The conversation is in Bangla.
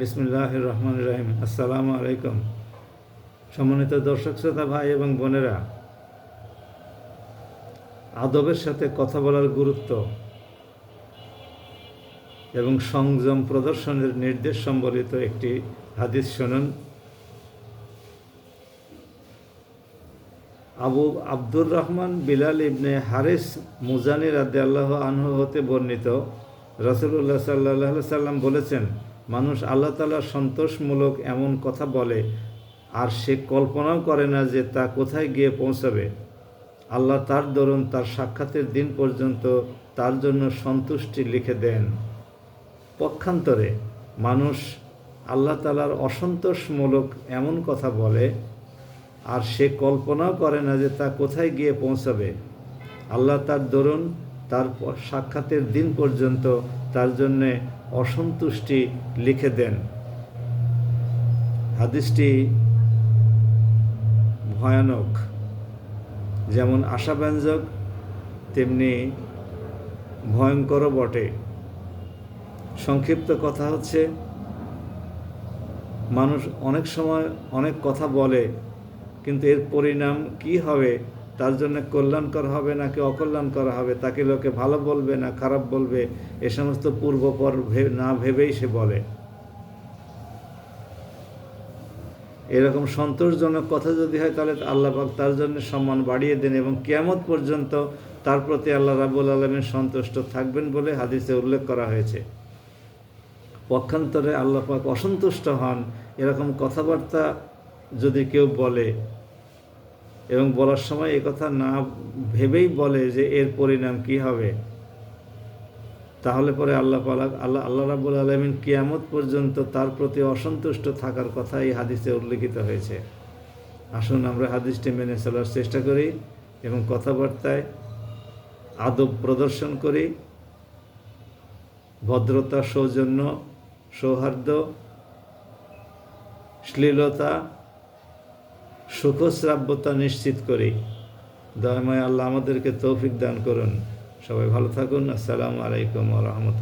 বিসমিল্লাহির রহমানির রহিম। আসসালামু আলাইকুম। সম্মানিত দর্শক শ্রোতা ভাই এবং বোনেরা, আদবের সাথে কথা বলার গুরুত্ব এবং সংযম প্রদর্শনের নির্দেশ সম্বলিত একটি হাদিস শুনুন। আবু আব্দুর রহমান বিলাল ইবনে হারিস মুজানি রাদিয়াল্লাহু আনহু হতে বর্ণিত, রাসূলুল্লাহ সাল্লাল্লাহু আলাইহি সাল্লাম বলেছেন, মানুষ আল্লাহ তাআলার সন্তোষমূলক এমন কথা বলে আর সে কল্পনাও করে না যে তা কোথায় গিয়ে পৌঁছাবে। আল্লাহ তার দরুন তার সাক্ষাতের দিন পর্যন্ত তার জন্য সন্তুষ্টি লিখে দেন। পক্ষান্তরে মানুষ আল্লাহ তাআলার অসন্তোষমূলক এমন কথা বলে আর সে কল্পনাও করে না যে তা কোথায় গিয়ে পৌঁছাবে। আল্লাহ তার দরুন তার সাক্ষাতের দিন পর্যন্ত তার জন্যে অসন্তুষ্টি লিখে দেন। হাদিসটি ভয়ানক, যেমন আশাব্যঞ্জক তেমনি ভয়ঙ্করও বটে। সংক্ষিপ্ত কথা হচ্ছে, মানুষ অনেক সময় অনেক কথা বলে, কিন্তু এর পরিণাম কি হবে, তার জন্য কল্যাণকর হবে নাকি অকল্যাণকর হবে, তাকে লোকে ভালো বলবে না খারাপ বলবে, এ সমস্ত পূর্বপর না ভেবেই সে বলে। এরকম সন্তোষজনক কথা যদি হয় তাহলে আল্লাহ পাক তার জন্য সম্মান বাড়িয়ে দেন এবং কিয়ামত পর্যন্ত তার প্রতি আল্লাহ রাব্বুল আলামিন সন্তুষ্ট থাকবেন বলে হাদিসে উল্লেখ করা হয়েছে। পক্ষান্তরে আল্লাহ পাক অসন্তুষ্ট হন এরকম কথাবার্তা যদি কেউ বলে এবং বলার সময় এই কথা না ভেবেই বলে যে এর পরিণাম কি হবে, তাহলে পরে আল্লাহ রাব্বুল আলামিন কিয়ামত পর্যন্ত তার প্রতি অসন্তুষ্ট থাকার কথা এই হাদিসে উল্লেখিত হয়েছে। আসুন আমরা হাদিসটি মেনে চলার চেষ্টা করি এবং কথাবার্তায় আদব প্রদর্শন করি। ভদ্রতা, সৌজন্য, সৌহার্দ্য, শ্লীলতা, সুখশ্রাব্যতা নিশ্চিত করি। দয়াময় আল্লাহ আমাদেরকে তৌফিক দান করুন। সবাই ভালো থাকুন। আসসালামু আলাইকুম ওয়া রাহমাতুল্লাহ।